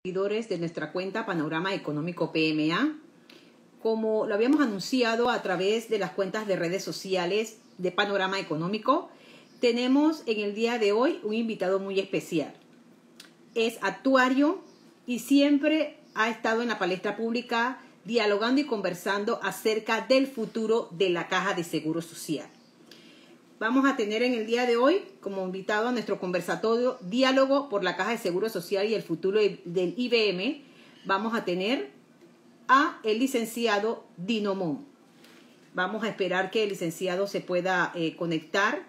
Seguidores de nuestra cuenta Panorama Económico PMA. Como lo habíamos anunciado a través de las cuentas de redes sociales de Panorama Económico, tenemos en el día de hoy un invitado muy especial. Es actuario y siempre ha estado en la palestra pública dialogando y conversando acerca del futuro de la Caja de Seguro Social. Vamos a tener en el día de hoy como invitado a nuestro conversatorio Diálogo por la Caja de Seguro Social y el futuro del IBM. Vamos a tener a el licenciado Dino Mon. Vamos a esperar que el licenciado se pueda conectar,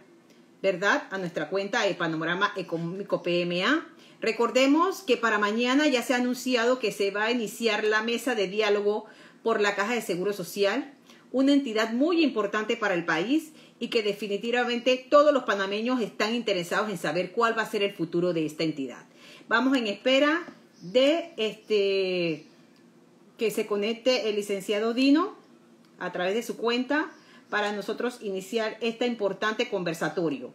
¿verdad?, a nuestra cuenta de Panorama Económico PMA. Recordemos que para mañana ya se ha anunciado que se va a iniciar la mesa de diálogo por la Caja de Seguro Social, una entidad muy importante para el país y que definitivamente todos los panameños están interesados en saber cuál va a ser el futuro de esta entidad. Vamos en espera de que se conecte el licenciado Dino a través de su cuenta para nosotros iniciar este importante conversatorio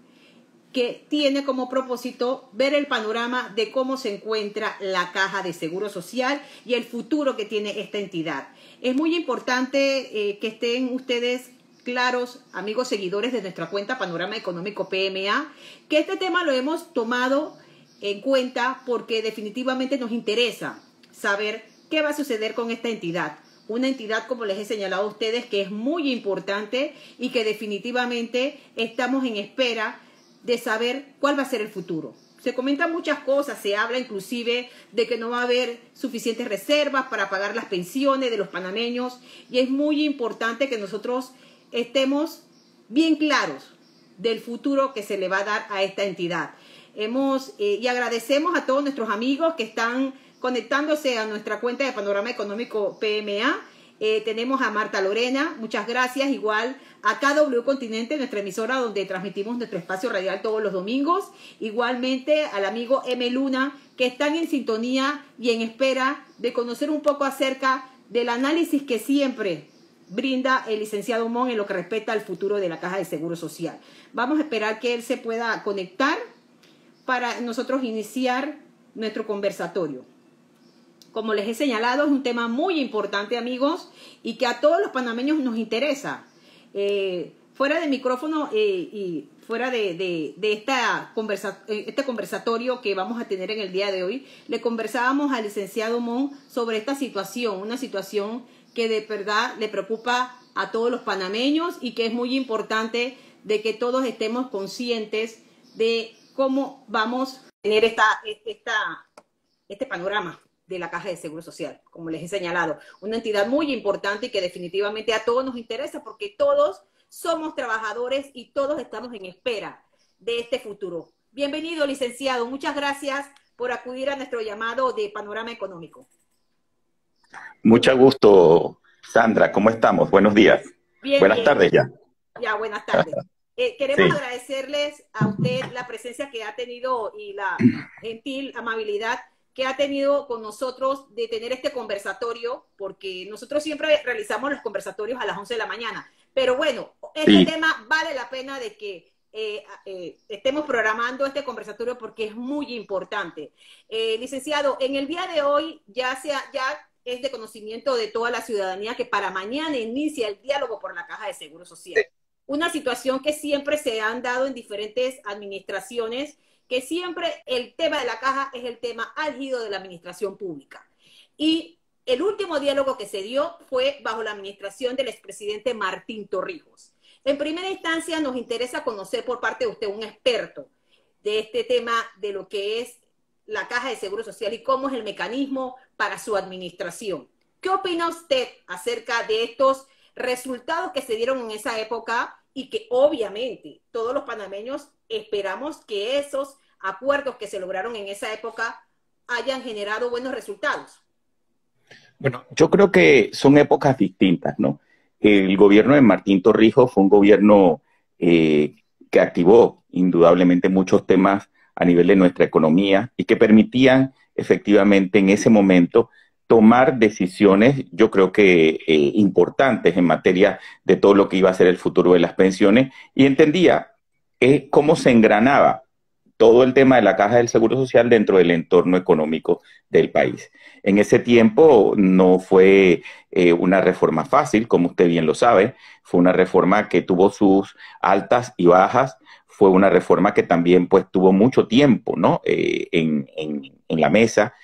que tiene como propósito ver el panorama de cómo se encuentra la Caja de Seguro Social y el futuro que tiene esta entidad. Es muy importante que estén ustedes claros, amigos seguidores de nuestra cuenta Panorama Económico PMA, que este tema lo hemos tomado en cuenta porque definitivamente nos interesa saber qué va a suceder con esta entidad. Una entidad, como les he señalado a ustedes, que es muy importante y que definitivamente estamos en espera de saber cuál va a ser el futuro. Se comentan muchas cosas, se habla inclusive de que no va a haber suficientes reservas para pagar las pensiones de los panameños y es muy importante que nosotros estemos bien claros del futuro que se le va a dar a esta entidad. Y agradecemos a todos nuestros amigos que están conectándose a nuestra cuenta de Panorama Económico PMA. Tenemos a Marta Lorena, muchas gracias, igual a KW Continente, nuestra emisora donde transmitimos nuestro espacio radial todos los domingos, igualmente al amigo M. Luna, que están en sintonía y en espera de conocer un poco acerca del análisis que siempre brinda el licenciado Mon en lo que respecta al futuro de la Caja de Seguro Social. Vamos a esperar que él se pueda conectar para nosotros iniciar nuestro conversatorio. Como les he señalado, es un tema muy importante, amigos, y que a todos los panameños nos interesa. Fuera de micrófono y fuera de este conversatorio que vamos a tener en el día de hoy, le conversábamos al licenciado Mon sobre esta situación, una situación que de verdad le preocupa a todos los panameños y que es muy importante de que todos estemos conscientes de cómo vamos a tener este panorama de la Caja de Seguro Social, como les he señalado, una entidad muy importante y que definitivamente a todos nos interesa porque todos somos trabajadores y todos estamos en espera de este futuro. Bienvenido, licenciado. Muchas gracias por acudir a nuestro llamado de Panorama Económico. Mucho gusto, Sandra. ¿Cómo estamos? Buenos días. Bien, buenas tardes ya. Ya, buenas tardes. Queremos Sí. agradecerles a usted la presencia que ha tenido y la gentil amabilidad que ha tenido con nosotros de tener este conversatorio, porque nosotros siempre realizamos los conversatorios a las 11 de la mañana. Pero bueno, este tema vale la pena de que estemos programando este conversatorio porque es muy importante. Licenciado, en el día de hoy ya es de conocimiento de toda la ciudadanía que para mañana inicia el diálogo por la Caja de Seguro Social. Una situación que siempre se han dado en diferentes administraciones, que siempre el tema de la caja es el tema álgido de la administración pública. Y el último diálogo que se dio fue bajo la administración del expresidente Martín Torrijos. En primera instancia nos interesa conocer por parte de usted, un experto de este tema de lo que es la Caja de Seguro Social y cómo es el mecanismo para su administración. ¿Qué opina usted acerca de estos resultados que se dieron en esa época y que obviamente todos los panameños esperamos que esos acuerdos que se lograron en esa época hayan generado buenos resultados? Bueno, yo creo que son épocas distintas, ¿no? El gobierno de Martín Torrijos fue un gobierno que activó indudablemente muchos temas a nivel de nuestra economía y que permitían efectivamente en ese momento tomar decisiones, yo creo que importantes en materia de todo lo que iba a ser el futuro de las pensiones y entendía cómo se engranaba todo el tema de la Caja del Seguro Social dentro del entorno económico del país. En ese tiempo no fue una reforma fácil, como usted bien lo sabe, fue una reforma que tuvo sus altas y bajas, fue una reforma que también pues tuvo mucho tiempo, ¿no? En la mesa,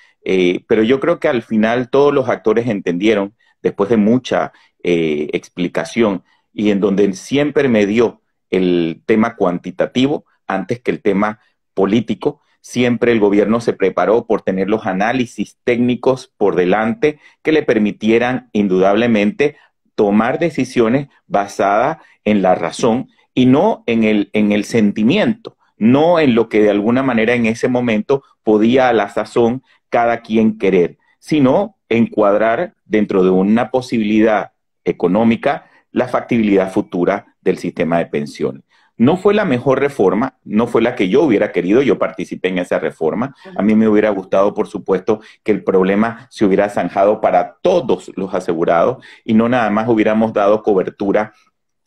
pero yo creo que al final todos los actores entendieron, después de mucha explicación, y en donde siempre me dio el tema cuantitativo antes que el tema político, siempre el gobierno se preparó por tener los análisis técnicos por delante que le permitieran indudablemente tomar decisiones basadas en la razón y no en el sentimiento, no en lo que de alguna manera en ese momento podía a la sazón cada quien querer, sino encuadrar dentro de una posibilidad económica la factibilidad futura del sistema de pensiones. No fue la mejor reforma, no fue la que yo hubiera querido, yo participé en esa reforma. A mí me hubiera gustado, por supuesto, que el problema se hubiera zanjado para todos los asegurados y no nada más hubiéramos dado cobertura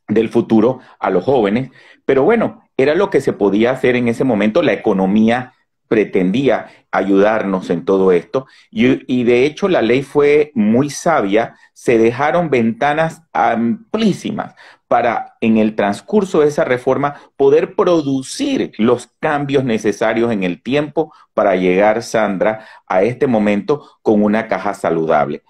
del futuro a los jóvenes. Pero bueno, era lo que se podía hacer en ese momento, la economía pretendía ayudarnos en todo esto y de hecho la ley fue muy sabia, se dejaron ventanas amplísimas para en el transcurso de esa reforma poder producir los cambios necesarios en el tiempo para llegar, Sandra, a este momento con una caja saludable.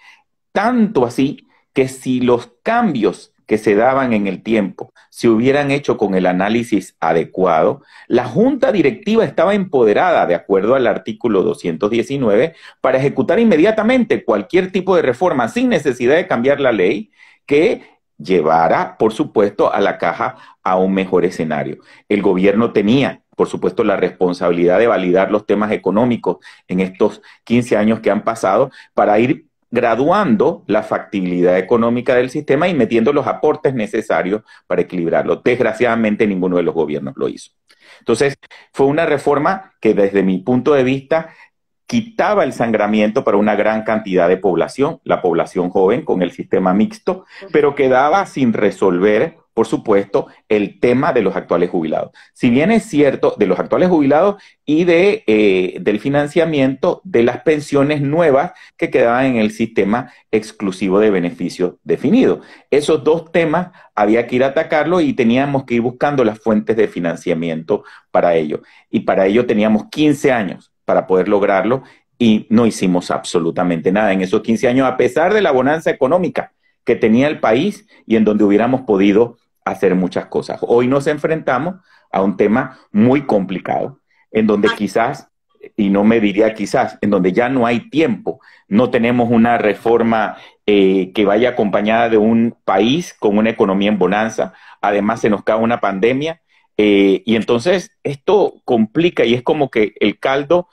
Tanto así que si los cambios que se daban en el tiempo se hubieran hecho con el análisis adecuado, la Junta Directiva estaba empoderada, de acuerdo al artículo 219, para ejecutar inmediatamente cualquier tipo de reforma sin necesidad de cambiar la ley que llevara, por supuesto, a la caja a un mejor escenario. El gobierno tenía, por supuesto, la responsabilidad de validar los temas económicos en estos 15 años que han pasado para ir graduando la factibilidad económica del sistema y metiendo los aportes necesarios para equilibrarlo. Desgraciadamente, ninguno de los gobiernos lo hizo. Entonces, fue una reforma que desde mi punto de vista quitaba el sangramiento para una gran cantidad de población, la población joven con el sistema mixto, pero quedaba sin resolver, por supuesto, el tema de los actuales jubilados. Si bien es cierto, de los actuales jubilados y del financiamiento de las pensiones nuevas que quedaban en el sistema exclusivo de beneficios definidos. Esos dos temas había que ir a atacarlos y teníamos que ir buscando las fuentes de financiamiento para ello. Y para ello teníamos 15 años para poder lograrlo y no hicimos absolutamente nada en esos 15 años, a pesar de la bonanza económica que tenía el país y en donde hubiéramos podido hacer muchas cosas. Hoy nos enfrentamos a un tema muy complicado, en donde quizás, y no me diría quizás, en donde ya no hay tiempo, no tenemos una reforma que vaya acompañada de un país con una economía en bonanza, además se nos cae una pandemia, y entonces esto complica y es como que el caldo,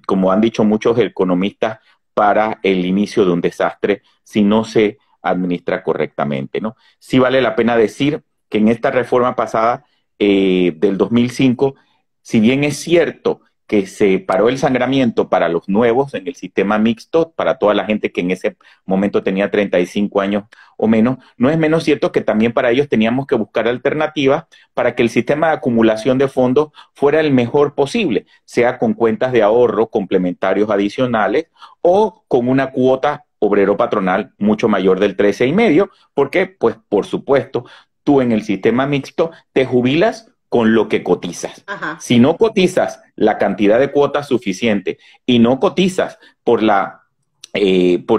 como han dicho muchos economistas, para el inicio de un desastre si no se administra correctamente, ¿no? Sí vale la pena decir que en esta reforma pasada del 2005, si bien es cierto que se paró el sangramiento para los nuevos en el sistema mixto, para toda la gente que en ese momento tenía 35 años o menos, no es menos cierto que también para ellos teníamos que buscar alternativas para que el sistema de acumulación de fondos fuera el mejor posible, sea con cuentas de ahorro complementarios adicionales o con una cuota obrero patronal mucho mayor del 13,5, porque, pues, por supuesto, tú en el sistema mixto te jubilas con lo que cotizas. Ajá. Si no cotizas la cantidad de cuotas suficiente y no cotizas por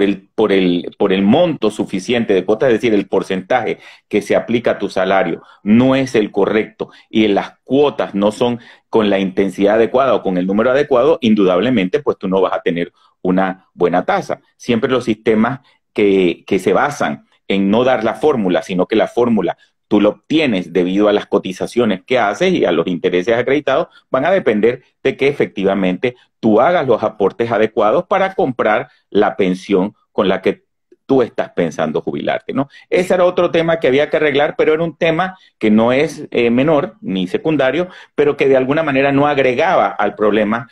el monto suficiente de cuotas, es decir, el porcentaje que se aplica a tu salario no es el correcto y las cuotas no son con la intensidad adecuada o con el número adecuado, indudablemente, pues tú no vas a tener una buena tasa. Siempre los sistemas que se basan en no dar la fórmula, sino que la fórmula tú lo obtienes debido a las cotizaciones que haces y a los intereses acreditados, van a depender de que efectivamente tú hagas los aportes adecuados para comprar la pensión con la que tú estás pensando jubilarte, ¿no? Ese era otro tema que había que arreglar, pero era un tema que no es menor ni secundario, pero que de alguna manera no agregaba al problema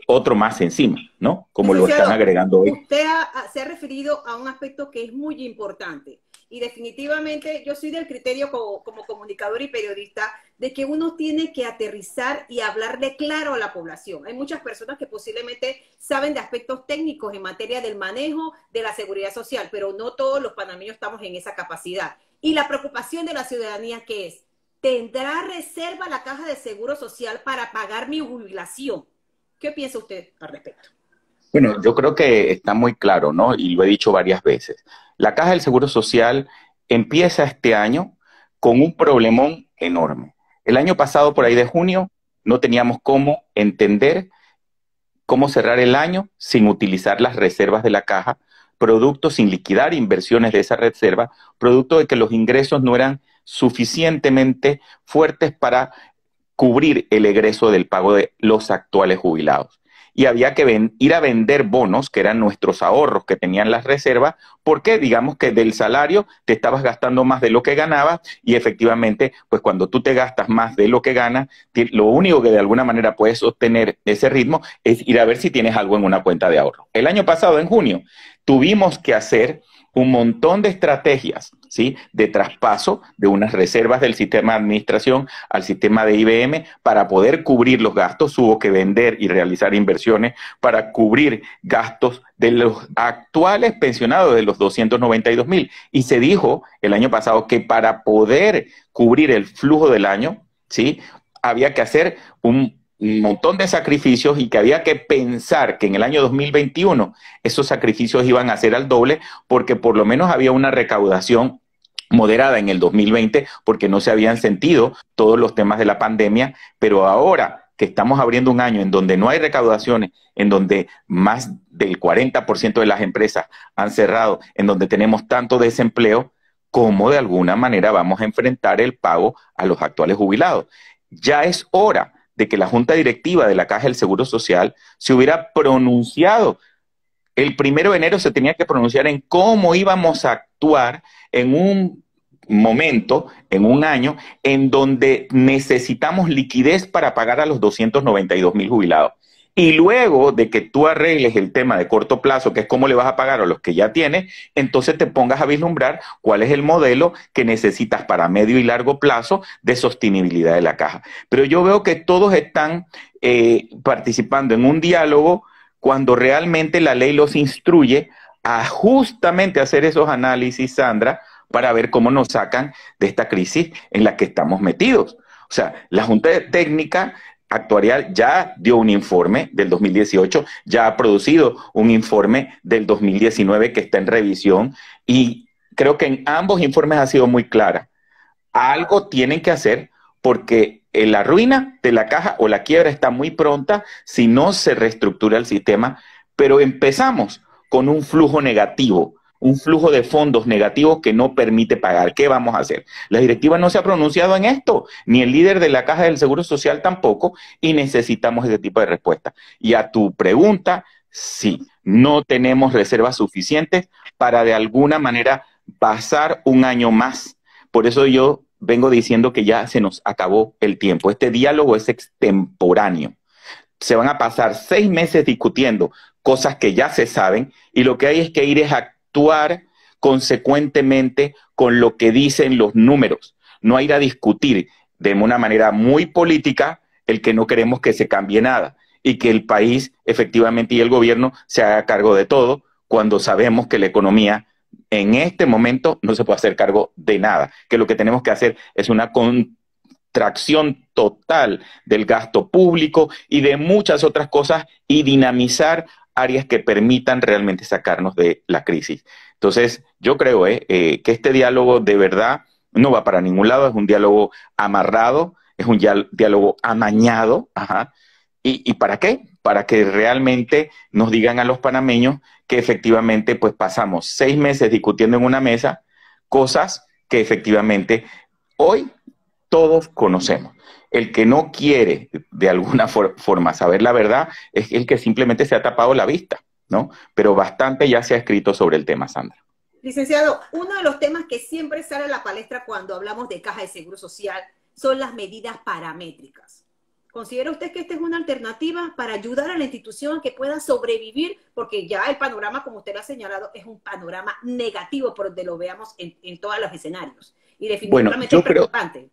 otro más encima, ¿no? Como lo están agregando hoy. Usted se ha referido a un aspecto que es muy importante y definitivamente yo soy del criterio como comunicador y periodista de que uno tiene que aterrizar y hablarle claro a la población. Hay muchas personas que posiblemente saben de aspectos técnicos en materia del manejo de la seguridad social, pero no todos los panameños estamos en esa capacidad. Y la preocupación de la ciudadanía, ¿qué es? ¿Tendrá reserva la Caja de Seguro Social para pagar mi jubilación? ¿Qué piensa usted al respecto? Bueno, yo creo que está muy claro, ¿no? Y lo he dicho varias veces. La Caja del Seguro Social empieza este año con un problemón enorme. El año pasado, por ahí de junio, no teníamos cómo entender cómo cerrar el año sin utilizar las reservas de la caja, producto sin liquidar inversiones de esa reserva, producto de que los ingresos no eran suficientemente fuertes para cubrir el egreso del pago de los actuales jubilados. Y había que ir a vender bonos, que eran nuestros ahorros que tenían las reservas, porque digamos que del salario te estabas gastando más de lo que ganabas y efectivamente, pues cuando tú te gastas más de lo que ganas, lo único que de alguna manera puedes sostener ese ritmo es ir a ver si tienes algo en una cuenta de ahorro. El año pasado, en junio, tuvimos que hacer un montón de estrategias, ¿sí?, de traspaso de unas reservas del sistema de administración al sistema de IBM para poder cubrir los gastos. Hubo que vender y realizar inversiones para cubrir gastos de los actuales pensionados de los 292,000. Y se dijo el año pasado que para poder cubrir el flujo del año, ¿sí?, había que hacer un montón de sacrificios y que había que pensar que en el año 2021 esos sacrificios iban a ser al doble, porque por lo menos había una recaudación moderada en el 2020 porque no se habían sentido todos los temas de la pandemia, pero ahora que estamos abriendo un año en donde no hay recaudaciones, en donde más del 40% de las empresas han cerrado, en donde tenemos tanto desempleo, ¿cómo de alguna manera vamos a enfrentar el pago a los actuales jubilados? Ya es hora de que la Junta Directiva de la Caja del Seguro Social se hubiera pronunciado. El 1 de enero se tenía que pronunciar en cómo íbamos a actuar en un momento, en un año, en donde necesitamos liquidez para pagar a los 292,000 jubilados. Y luego de que tú arregles el tema de corto plazo, que es cómo le vas a pagar a los que ya tienes, entonces te pongas a vislumbrar cuál es el modelo que necesitas para medio y largo plazo de sostenibilidad de la caja. Pero yo veo que todos están participando en un diálogo cuando realmente la ley los instruye a justamente hacer esos análisis, Sandra, para ver cómo nos sacan de esta crisis en la que estamos metidos. O sea, la Junta Técnica Actuarial ya dio un informe del 2018, ya ha producido un informe del 2019 que está en revisión y creo que en ambos informes ha sido muy clara. Algo tienen que hacer porque la ruina de la caja o la quiebra está muy pronta si no se reestructura el sistema, pero empezamos con un flujo negativo, un flujo de fondos negativos que no permite pagar. ¿Qué vamos a hacer? La directiva no se ha pronunciado en esto, ni el líder de la Caja del Seguro Social tampoco, y necesitamos ese tipo de respuesta. Y a tu pregunta, sí, no tenemos reservas suficientes para de alguna manera pasar un año más. Por eso yo vengo diciendo que ya se nos acabó el tiempo. Este diálogo es extemporáneo. Se van a pasar 6 meses discutiendo cosas que ya se saben y lo que hay es que ir a actuar consecuentemente con lo que dicen los números, no a ir a discutir de una manera muy política el que no queremos que se cambie nada y que el país efectivamente y el gobierno se haga cargo de todo cuando sabemos que la economía en este momento no se puede hacer cargo de nada, que lo que tenemos que hacer es una contracción total del gasto público y de muchas otras cosas y dinamizar áreas que permitan realmente sacarnos de la crisis. Entonces, yo creo que este diálogo de verdad no va para ningún lado, es un diálogo amarrado, es un diálogo amañado, ajá. ¿Y para qué? Para que realmente nos digan a los panameños que efectivamente pues pasamos 6 meses discutiendo en una mesa cosas que efectivamente hoy todos conocemos. El que no quiere de alguna forma saber la verdad es el que simplemente se ha tapado la vista, ¿no? Pero bastante ya se ha escrito sobre el tema, Sandra. Licenciado, uno de los temas que siempre sale a la palestra cuando hablamos de Caja de Seguro Social son las medidas paramétricas. ¿Considera usted que esta es una alternativa para ayudar a la institución a que pueda sobrevivir? Porque ya el panorama, como usted lo ha señalado, es un panorama negativo por donde lo veamos en todos los escenarios. Y Bueno, definitivamente es preocupante.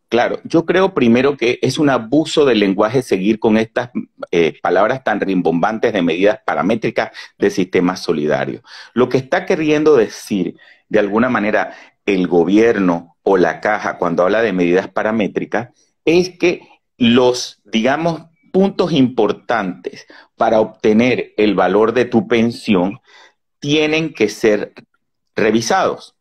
claro, yo creo primero que es un abuso del lenguaje seguir con estas palabras tan rimbombantes de medidas paramétricas de sistemas solidarios. Lo que está queriendo decir, de alguna manera, el gobierno o la caja cuando habla de medidas paramétricas es que los, digamos, puntos importantes para obtener el valor de tu pensión tienen que ser revisados.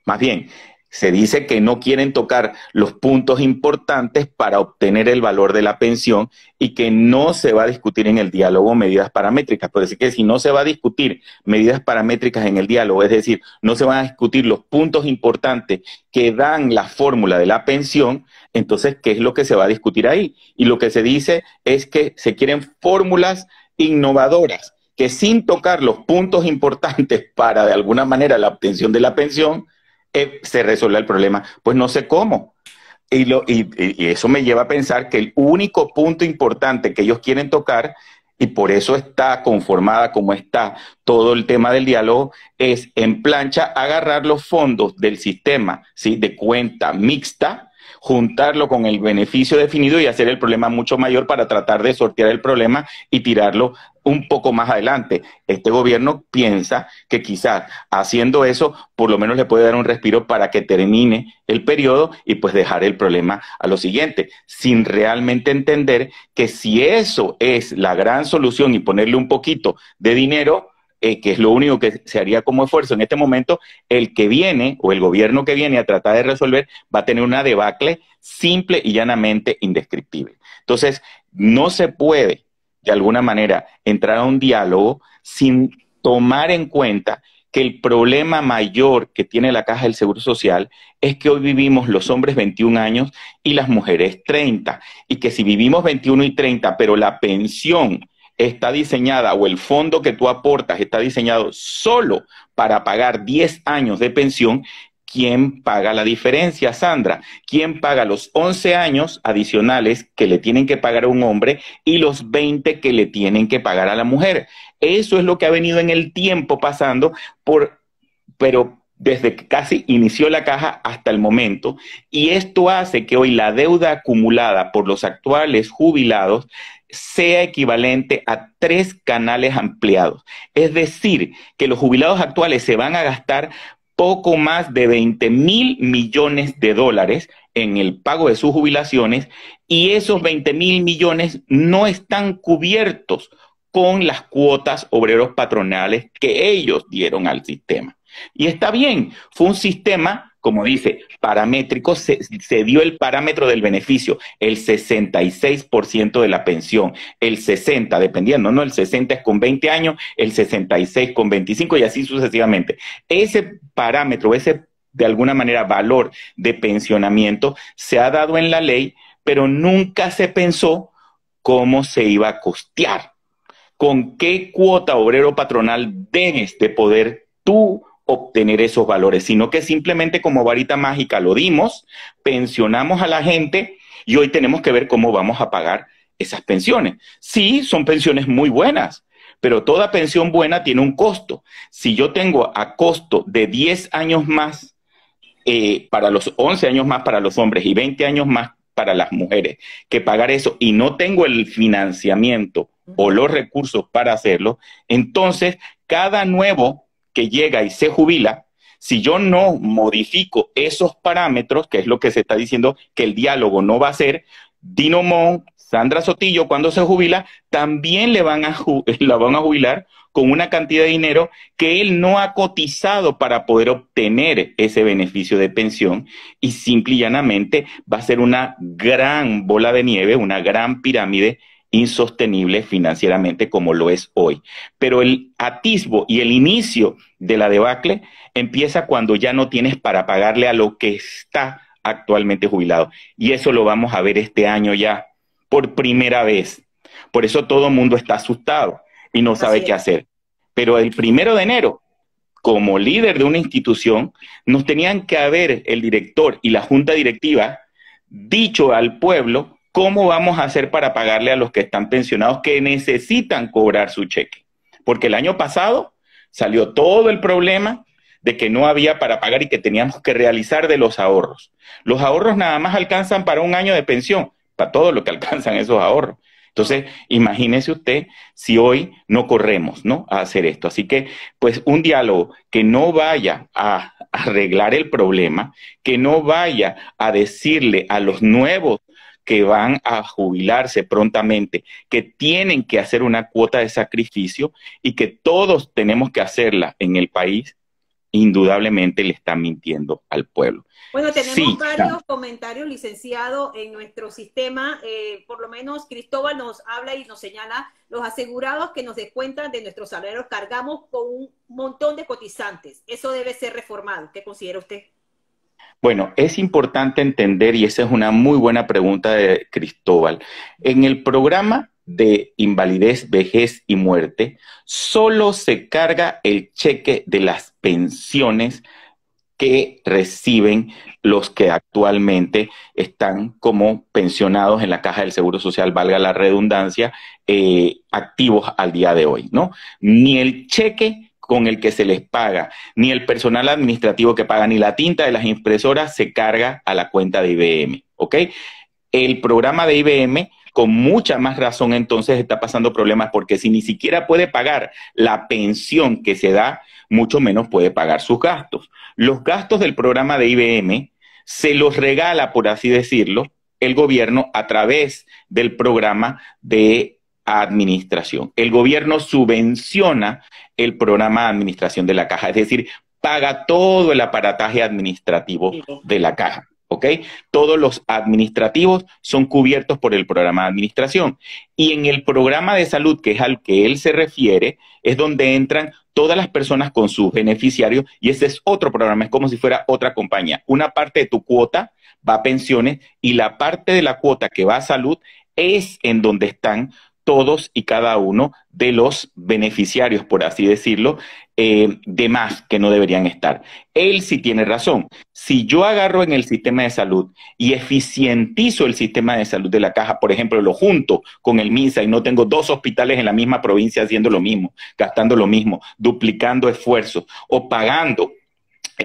Más bien, se dice que no quieren tocar los puntos importantes para obtener el valor de la pensión y que no se va a discutir en el diálogo medidas paramétricas. Por decir que si no se va a discutir medidas paramétricas en el diálogo, es decir, no se van a discutir los puntos importantes que dan la fórmula de la pensión, entonces, ¿qué es lo que se va a discutir ahí? Y lo que se dice es que se quieren fórmulas innovadoras, que sin tocar los puntos importantes para, de alguna manera, la obtención de la pensión, se resuelve el problema. Pues no sé cómo. Y eso me lleva a pensar que el único punto importante que ellos quieren tocar, y por eso está conformada como está todo el tema del diálogo, es en plancha agarrar los fondos del sistema, ¿sí?, de cuenta mixta, juntarlo con el beneficio definido y hacer el problema mucho mayor para tratar de sortear el problema y tirarlo un poco más adelante. Este gobierno piensa que quizás haciendo eso por lo menos le puede dar un respiro para que termine el periodo y pues dejar el problema a lo siguiente, sin realmente entender que si eso es la gran solución y ponerle un poquito de dinero, que es lo único que se haría como esfuerzo en este momento, el que viene o el gobierno que viene a tratar de resolver va a tener una debacle simple y llanamente indescriptible. Entonces, no se puede de alguna manera entrar a un diálogo sin tomar en cuenta que el problema mayor que tiene la Caja del Seguro Social es que hoy vivimos los hombres 21 años y las mujeres 30, y que si vivimos 21 y 30, pero la pensión está diseñada o el fondo que tú aportas está diseñado solo para pagar 10 años de pensión, ¿quién paga la diferencia, Sandra? ¿Quién paga los 11 años adicionales que le tienen que pagar a un hombre y los 20 que le tienen que pagar a la mujer? Eso es lo que ha venido en el tiempo pasando, pero desde que casi inició la caja hasta el momento, y esto hace que hoy la deuda acumulada por los actuales jubilados sea equivalente a 3 canales ampliados. Es decir, que los jubilados actuales se van a gastar poco más de 20.000 millones de dólares en el pago de sus jubilaciones, y esos 20.000 millones no están cubiertos con las cuotas obreros patronales que ellos dieron al sistema. Y está bien, fue un sistema, como dice, paramétrico, se dio el parámetro del beneficio, el 66% de la pensión, el 60%, dependiendo, ¿no? El 60 es con 20 años, el 66 con 25 y así sucesivamente. Ese parámetro, ese de alguna manera valor de pensionamiento se ha dado en la ley, pero nunca se pensó cómo se iba a costear, con qué cuota obrero patronal debes de poder tú obtener esos valores, sino que simplemente como varita mágica lo dimos, pensionamos a la gente y hoy tenemos que ver cómo vamos a pagar esas pensiones. Sí, son pensiones muy buenas, pero toda pensión buena tiene un costo. Si yo tengo a costo de 10 años más para los 11 años más para los hombres y 20 años más para las mujeres, que pagar eso y no tengo el financiamiento o los recursos para hacerlo, entonces cada nuevo que llega y se jubila, si yo no modifico esos parámetros, que es lo que se está diciendo que el diálogo no va a hacer, Dino Mon, Sandra Sotillo, cuando se jubila, también la van a jubilar con una cantidad de dinero que él no ha cotizado para poder obtener ese beneficio de pensión, y simple y llanamente va a ser una gran bola de nieve, una gran pirámide insostenible financieramente como lo es hoy. Pero el atisbo y el inicio de la debacle empieza cuando ya no tienes para pagarle a lo que está actualmente jubilado. Y eso lo vamos a ver este año ya por primera vez. Por eso todo el mundo está asustado y no sabe qué hacer. Pero el 1 de enero, como líder de una institución, nos tenían que haber el director y la junta directiva dicho al pueblo ¿cómo vamos a hacer para pagarle a los que están pensionados que necesitan cobrar su cheque? Porque el año pasado salió todo el problema de que no había para pagar y que teníamos que realizar de los ahorros. Los ahorros nada más alcanzan para un año de pensión, para todo lo que alcanzan esos ahorros. Entonces, imagínese usted si hoy no corremos, ¿no?, a hacer esto. Así que, pues, un diálogo que no vaya a arreglar el problema, que no vaya a decirle a los nuevos que van a jubilarse prontamente, que tienen que hacer una cuota de sacrificio y que todos tenemos que hacerla en el país, indudablemente le están mintiendo al pueblo. Bueno, tenemos varios comentarios, licenciado, en nuestro sistema. Por lo menos Cristóbal nos habla y nos señala: los asegurados que nos descuentan de nuestros salarios cargamos con un montón de cotizantes. Eso debe ser reformado. ¿Qué considera usted? Bueno, es importante entender, y esa es una muy buena pregunta de Cristóbal, en el programa de invalidez, vejez y muerte, solo se carga el cheque de las pensiones que reciben los que actualmente están como pensionados en la Caja del Seguro Social, valga la redundancia, activos al día de hoy, ¿no? Ni el cheque con el que se les paga, ni el personal administrativo que paga, ni la tinta de las impresoras se carga a la cuenta de IBM, ¿ok? El programa de IBM, con mucha más razón, entonces está pasando problemas, porque si ni siquiera puede pagar la pensión que se da, mucho menos puede pagar sus gastos. Los gastos del programa de IBM se los regala, por así decirlo, el gobierno a través del programa de administración. El gobierno subvenciona el programa de administración de la Caja, es decir, paga todo el aparataje administrativo de la Caja. ¿Ok? Todos los administrativos son cubiertos por el programa de administración. Y en el programa de salud, que es al que él se refiere, es donde entran todas las personas con sus beneficiarios, y ese es otro programa, es como si fuera otra compañía. Una parte de tu cuota va a pensiones y la parte de la cuota que va a salud es en donde están todos y cada uno de los beneficiarios, por así decirlo, de más que no deberían estar. Él sí tiene razón. Si yo agarro en el sistema de salud y eficientizo el sistema de salud de la Caja, por ejemplo, lo junto con el MINSA y no tengo dos hospitales en la misma provincia haciendo lo mismo, gastando lo mismo, duplicando esfuerzos o pagando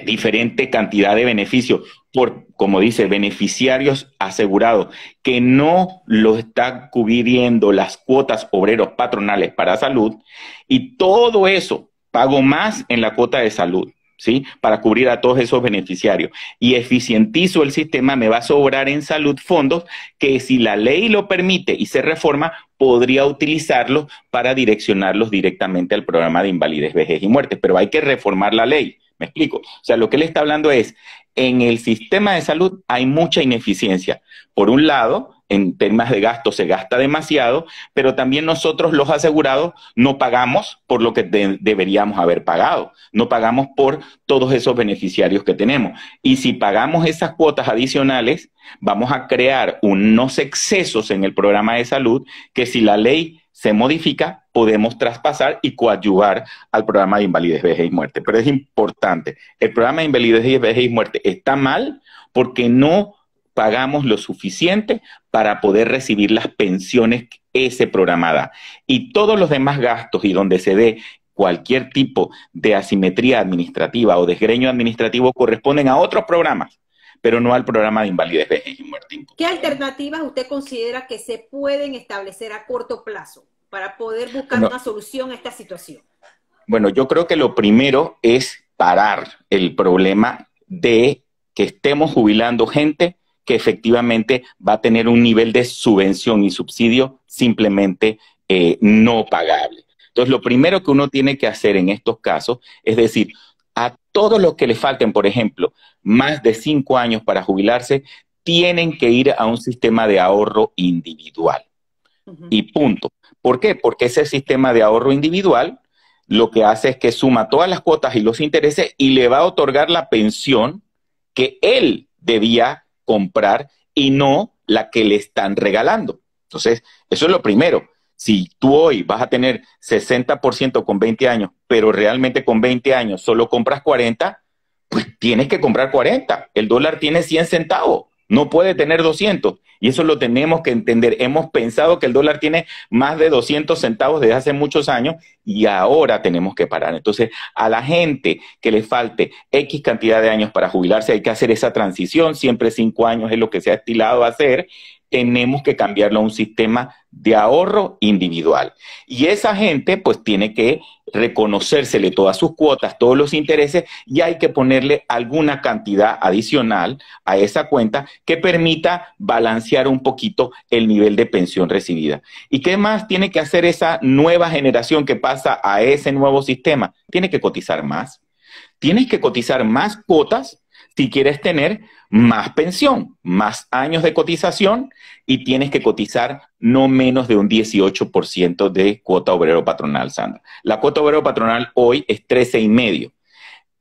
diferente cantidad de beneficios por, como dice, beneficiarios asegurados, que no lo están cubriendo las cuotas obreros patronales para salud, y todo eso pago más en la cuota de salud, ¿sí?, para cubrir a todos esos beneficiarios, y eficientizo el sistema, me va a sobrar en salud fondos que, si la ley lo permite y se reforma, podría utilizarlos para direccionarlos directamente al programa de invalidez, vejez y muerte, pero hay que reformar la ley. ¿Me explico? O sea, lo que él está hablando es, en el sistema de salud hay mucha ineficiencia. Por un lado, en temas de gasto se gasta demasiado, pero también nosotros los asegurados no pagamos por lo que deberíamos haber pagado. No pagamos por todos esos beneficiarios que tenemos. Y si pagamos esas cuotas adicionales, vamos a crear unos excesos en el programa de salud que, si la ley se modifica, podemos traspasar y coadyuvar al programa de invalidez, vejez y muerte. Pero es importante, el programa de invalidez, vejez y muerte está mal porque no pagamos lo suficiente para poder recibir las pensiones que ese programa da. Y todos los demás gastos, y donde se dé cualquier tipo de asimetría administrativa o desgreño administrativo, corresponden a otros programas, pero no al programa de invalidez, vejez y muerte. ¿Qué alternativas usted considera que se pueden establecer a corto plazo para poder buscar una solución a esta situación? Bueno, yo creo que lo primero es parar el problema de que estemos jubilando gente que efectivamente va a tener un nivel de subvención y subsidio simplemente no pagable. Entonces, lo primero que uno tiene que hacer en estos casos es decir, a todos los que le falten, por ejemplo, más de 5 años para jubilarse, tienen que ir a un sistema de ahorro individual. Y punto. ¿Por qué? Porque ese sistema de ahorro individual lo que hace es que suma todas las cuotas y los intereses y le va a otorgar la pensión que él debía comprar y no la que le están regalando. Entonces, eso es lo primero. Si tú hoy vas a tener 60% con 20 años, pero realmente con 20 años solo compras 40, pues tienes que comprar 40. El dólar tiene 100 centavos. no puede tener 200. Y eso lo tenemos que entender. Hemos pensado que el dólar tiene más de 200 centavos desde hace muchos años y ahora tenemos que parar. Entonces, a la gente que le falte X cantidad de años para jubilarse, hay que hacer esa transición. Siempre 5 años es lo que se ha estilado a hacer. Tenemos que cambiarlo a un sistema de ahorro individual. Y esa gente pues tiene que reconocérsele todas sus cuotas, todos los intereses, y hay que ponerle alguna cantidad adicional a esa cuenta que permita balancear un poquito el nivel de pensión recibida. ¿Y qué más tiene que hacer esa nueva generación que pasa a ese nuevo sistema? Tiene que cotizar más. Tienes que cotizar más cuotas si quieres tener más pensión, más años de cotización, y tienes que cotizar no menos de un 18% de cuota obrero patronal, Sandra. La cuota obrero patronal hoy es 13,5%.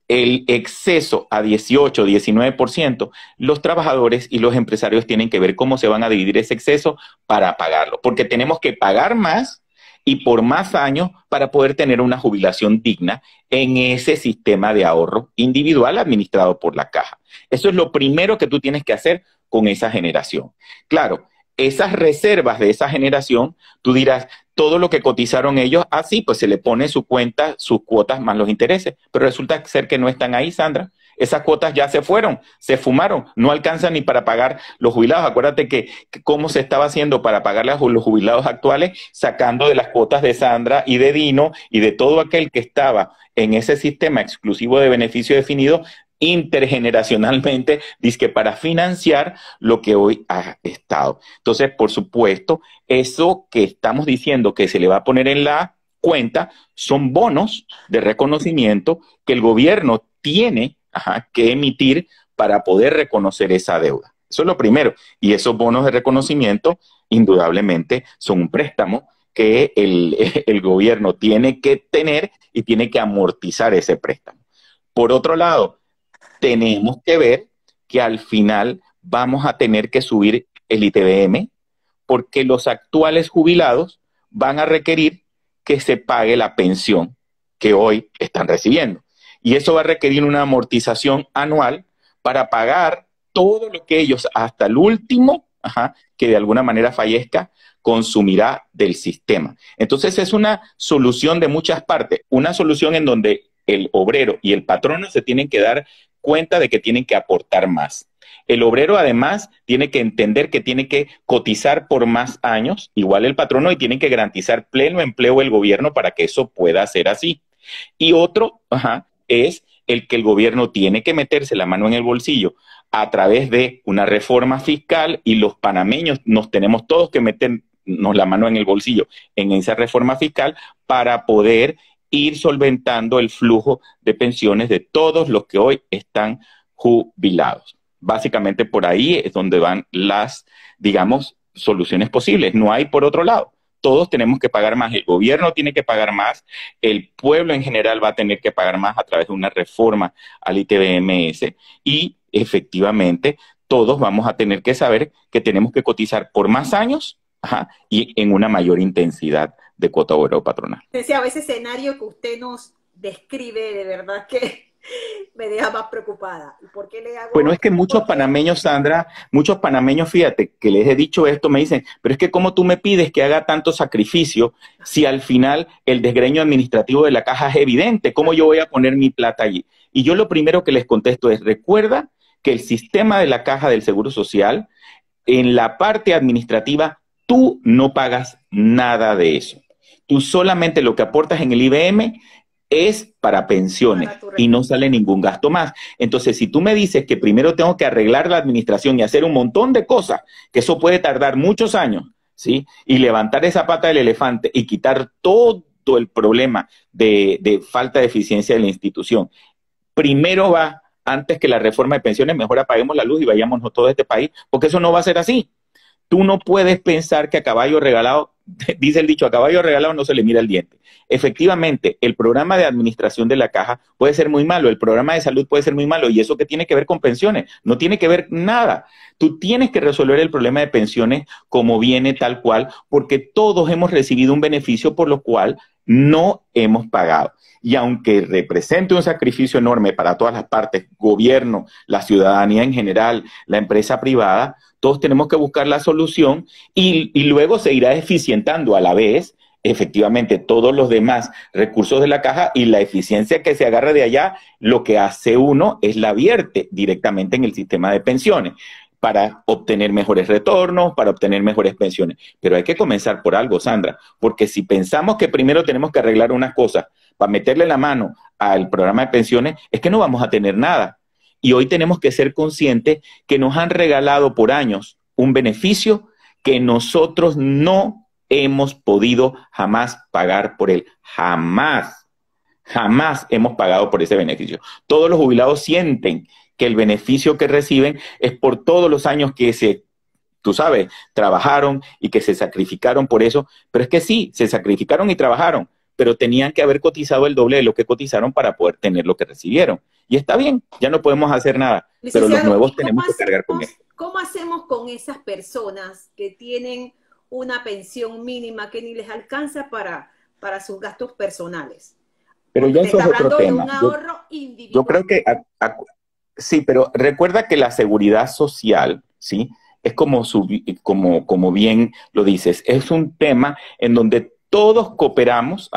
El exceso a 18, 19%, los trabajadores y los empresarios tienen que ver cómo se van a dividir ese exceso para pagarlo, porque tenemos que pagar más y por más años para poder tener una jubilación digna en ese sistema de ahorro individual administrado por la caja. Eso es lo primero que tú tienes que hacer con esa generación. Claro, esas reservas de esa generación, tú dirás, todo lo que cotizaron ellos, sí, pues se le pone su cuenta, sus cuotas más los intereses, pero resulta ser que no están ahí, Sandra. Esas cuotas ya se fueron, se fumaron, no alcanzan ni para pagar los jubilados. Acuérdate que cómo se estaba haciendo para pagarle a los jubilados actuales, sacando de las cuotas de Sandra y de Dino y de todo aquel que estaba en ese sistema exclusivo de beneficio definido intergeneracionalmente, dizque para financiar lo que hoy ha estado. Entonces, por supuesto, eso que estamos diciendo que se le va a poner en la cuenta son bonos de reconocimiento que el gobierno tiene que emitir para poder reconocer esa deuda. Eso es lo primero. Y esos bonos de reconocimiento, indudablemente, son un préstamo que el gobierno tiene que tener y tiene que amortizar ese préstamo. Por otro lado, tenemos que ver que al final vamos a tener que subir el ITBM porque los actuales jubilados van a requerir que se pague la pensión que hoy están recibiendo. Y eso va a requerir una amortización anual para pagar todo lo que ellos, hasta el último, que de alguna manera fallezca, consumirá del sistema. Entonces es una solución de muchas partes, una solución en donde el obrero y el patrono se tienen que dar cuenta de que tienen que aportar más. El obrero además tiene que entender que tiene que cotizar por más años, igual el patrono, y tiene que garantizar pleno empleo el gobierno para que eso pueda ser así. Y otro, es el que el gobierno tiene que meterse la mano en el bolsillo a través de una reforma fiscal, y los panameños nos tenemos todos que meternos la mano en el bolsillo en esa reforma fiscal para poder ir solventando el flujo de pensiones de todos los que hoy están jubilados. Básicamente por ahí es donde van las, digamos, soluciones posibles. No hay por otro lado. Todos tenemos que pagar más, el gobierno tiene que pagar más, el pueblo en general va a tener que pagar más a través de una reforma al ITBMS, y efectivamente todos vamos a tener que saber que tenemos que cotizar por más años y en una mayor intensidad de cuota obrero patronal. Decía, ese escenario que usted nos describe, de verdad que me deja más preocupada. ¿Por qué le hago? Bueno, es que muchos panameños, Sandra, muchos panameños, fíjate, que les he dicho esto, me dicen, pero es que ¿cómo tú me pides que haga tanto sacrificio si al final el desgreño administrativo de la caja es evidente? ¿Cómo yo voy a poner mi plata allí? Y yo lo primero que les contesto es, recuerda que el sistema de la caja del Seguro Social, en la parte administrativa, tú no pagas nada de eso. Tú solamente lo que aportas en el IBM es para pensiones y no sale ningún gasto más. Entonces, si tú me dices que primero tengo que arreglar la administración y hacer un montón de cosas, que eso puede tardar muchos años, ¿sí? Y levantar esa pata del elefante y quitar todo el problema de falta de eficiencia de la institución, primero va, antes que la reforma de pensiones, mejor apaguemos la luz y vayámonos todos de este país, porque eso no va a ser así. Tú no puedes pensar que a caballo regalado, dice el dicho, a caballo regalado no se le mira el diente. Efectivamente, el programa de administración de la caja puede ser muy malo, el programa de salud puede ser muy malo, y eso que tiene que ver con pensiones, no tiene que ver nada. Tú tienes que resolver el problema de pensiones como viene tal cual, porque todos hemos recibido un beneficio por lo cual no hemos pagado. Y aunque represente un sacrificio enorme para todas las partes, gobierno, la ciudadanía en general, la empresa privada, todos tenemos que buscar la solución y luego se irá eficientando a la vez, efectivamente, todos los demás recursos de la caja, y la eficiencia que se agarra de allá, lo que hace uno es la vierte directamente en el sistema de pensiones para obtener mejores retornos, para obtener mejores pensiones. Pero hay que comenzar por algo, Sandra, porque si pensamos que primero tenemos que arreglar unas cosas para meterle la mano al programa de pensiones, es que no vamos a tener nada. Y hoy tenemos que ser conscientes que nos han regalado por años un beneficio que nosotros no hemos podido jamás pagar por él. Jamás, jamás hemos pagado por ese beneficio. Todos los jubilados sienten que el beneficio que reciben es por todos los años que tú sabes, trabajaron y que se sacrificaron por eso. Pero es que sí, se sacrificaron y trabajaron, pero tenían que haber cotizado el doble de lo que cotizaron para poder tener lo que recibieron. Y está bien, ya no podemos hacer nada, pero los nuevos tenemos que cargar con eso. ¿Cómo hacemos con esas personas que tienen una pensión mínima que ni les alcanza para sus gastos personales? Pero ya eso es otro tema. De un ahorro individual. Yo creo que sí, pero recuerda que la seguridad social, ¿sí? Es como bien lo dices, es un tema en donde todos cooperamos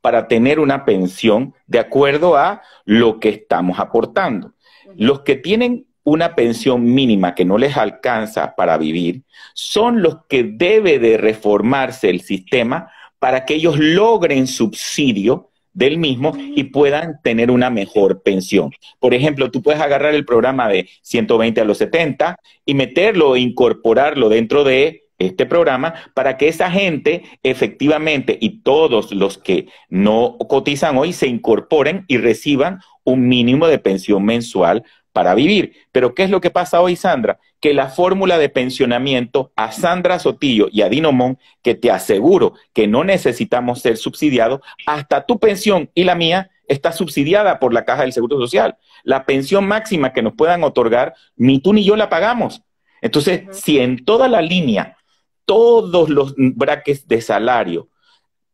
para tener una pensión de acuerdo a lo que estamos aportando. Los que tienen una pensión mínima que no les alcanza para vivir son los que debe de reformarse el sistema para que ellos logren subsidio del mismo y puedan tener una mejor pensión. Por ejemplo, tú puedes agarrar el programa de 120 a los 70 y meterlo e incorporarlo dentro de este programa para que esa gente efectivamente y todos los que no cotizan hoy se incorporen y reciban un mínimo de pensión mensual para vivir. Pero ¿qué es lo que pasa hoy, Sandra? Que la fórmula de pensionamiento a Sandra Sotillo y a Dino Mon, que te aseguro que no necesitamos ser subsidiados, hasta tu pensión y la mía está subsidiada por la Caja del Seguro Social. La pensión máxima que nos puedan otorgar, ni tú ni yo la pagamos. Entonces, si en toda la línea, todos los brackets de salario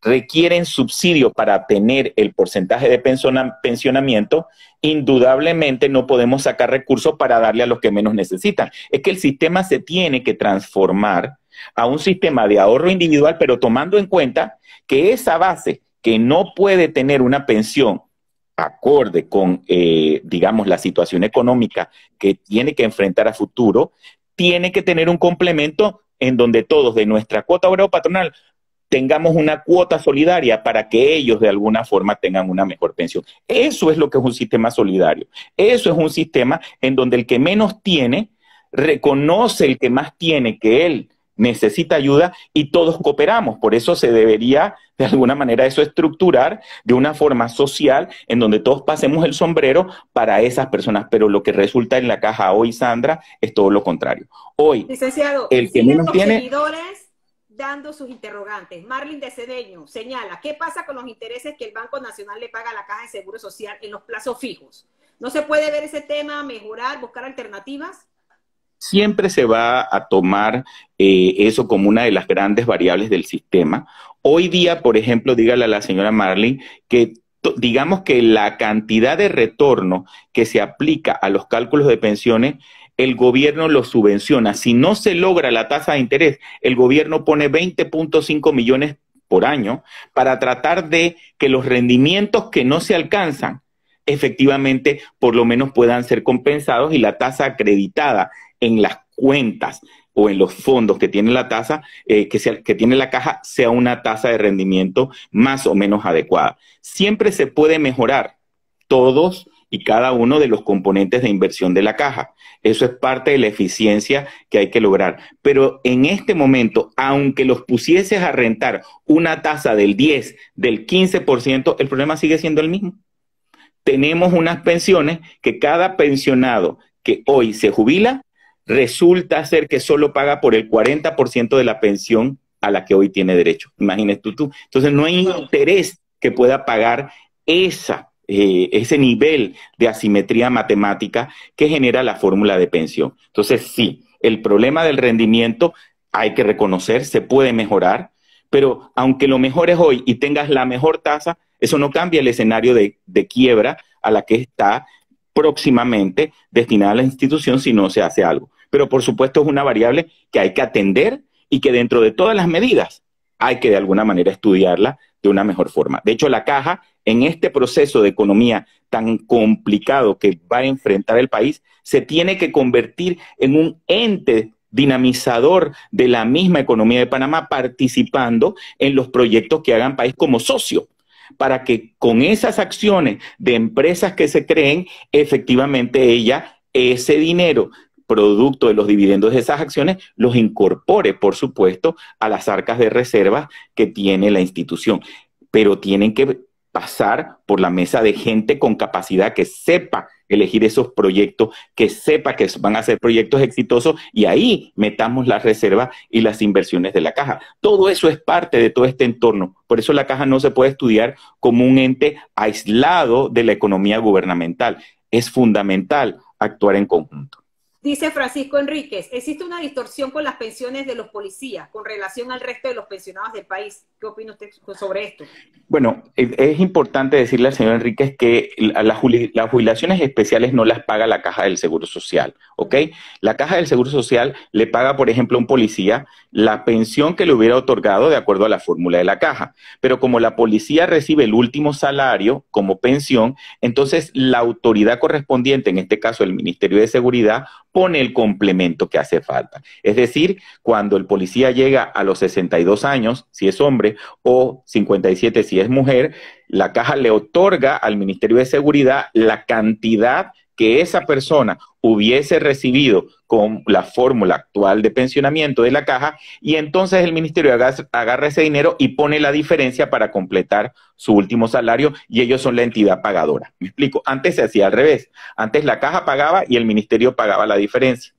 requieren subsidio para tener el porcentaje de pensionamiento, indudablemente no podemos sacar recursos para darle a los que menos necesitan. Es que el sistema se tiene que transformar a un sistema de ahorro individual, pero tomando en cuenta que esa base que no puede tener una pensión acorde con, digamos, la situación económica que tiene que enfrentar a futuro, tiene que tener un complemento en donde todos de nuestra cuota obrero patronal tengamos una cuota solidaria para que ellos de alguna forma tengan una mejor pensión. Eso es lo que es un sistema solidario. Eso es un sistema en donde el que menos tiene reconoce el que más tiene, que él necesita ayuda y todos cooperamos. Por eso se debería de alguna manera eso estructurar de una forma social en donde todos pasemos el sombrero para esas personas. Pero lo que resulta en la caja hoy, Sandra, es todo lo contrario. Hoy, licenciado, el que menos tiene... dando sus interrogantes. Marlin de Cedeño señala, ¿qué pasa con los intereses que el Banco Nacional le paga a la Caja de Seguro Social en los plazos fijos? ¿No se puede ver ese tema, mejorar, buscar alternativas? Siempre se va a tomar eso como una de las grandes variables del sistema. Hoy día, por ejemplo, dígale a la señora Marlin que digamos que la cantidad de retorno que se aplica a los cálculos de pensiones, el gobierno lo subvenciona. Si no se logra la tasa de interés, el gobierno pone 20.5 millones por año para tratar de que los rendimientos que no se alcanzan, efectivamente, por lo menos puedan ser compensados y la tasa acreditada en las cuentas o en los fondos que tiene la tasa, que tiene la caja, sea una tasa de rendimiento más o menos adecuada. Siempre se puede mejorar todos y cada uno de los componentes de inversión de la caja. Eso es parte de la eficiencia que hay que lograr. Pero en este momento, aunque los pusieses a rentar una tasa del 10, del 15%, el problema sigue siendo el mismo. Tenemos unas pensiones que cada pensionado que hoy se jubila, resulta ser que solo paga por el 40% de la pensión a la que hoy tiene derecho. Imagínate tú. Entonces no hay interés que pueda pagar ese nivel de asimetría matemática que genera la fórmula de pensión. Entonces sí, el problema del rendimiento hay que reconocer, se puede mejorar, Pero aunque lo mejores hoy y tengas la mejor tasa, eso no cambia el escenario de quiebra a la que está próximamente destinada la institución si no se hace algo. Pero por supuesto es una variable que hay que atender y que dentro de todas las medidas hay que de alguna manera estudiarla de una mejor forma. De hecho, la Caja, en este proceso de economía tan complicado que va a enfrentar el país, se tiene que convertir en un ente dinamizador de la misma economía de Panamá, participando en los proyectos que hagan país como socio, para que con esas acciones de empresas que se creen, efectivamente ella, ese dinero producto de los dividendos de esas acciones, los incorpore, por supuesto, a las arcas de reservas que tiene la institución. Pero tienen que pasar por la mesa de gente con capacidad que sepa elegir esos proyectos, que sepa que van a ser proyectos exitosos y ahí metamos las reservas y las inversiones de la Caja. Todo eso es parte de todo este entorno. Por eso la Caja no se puede estudiar como un ente aislado de la economía gubernamental. Es fundamental actuar en conjunto. Dice Francisco Enríquez, existe una distorsión con las pensiones de los policías con relación al resto de los pensionados del país. ¿Qué opina usted sobre esto? Bueno, es importante decirle al señor Enríquez que las jubilaciones especiales no las paga la Caja del Seguro Social, ¿ok? La Caja del Seguro Social le paga, por ejemplo, a un policía la pensión que le hubiera otorgado de acuerdo a la fórmula de la Caja. Pero como la policía recibe el último salario como pensión, entonces la autoridad correspondiente, en este caso el Ministerio de Seguridad, pone el complemento que hace falta. Es decir, cuando el policía llega a los 62 años, si es hombre, o 57 si es mujer, la Caja le otorga al Ministerio de Seguridad la cantidad que esa persona hubiese recibido con la fórmula actual de pensionamiento de la Caja, y entonces el ministerio agarra ese dinero y pone la diferencia para completar su último salario, y ellos son la entidad pagadora. ¿Me explico? Antes se hacía al revés. Antes la Caja pagaba y el ministerio pagaba la diferencia,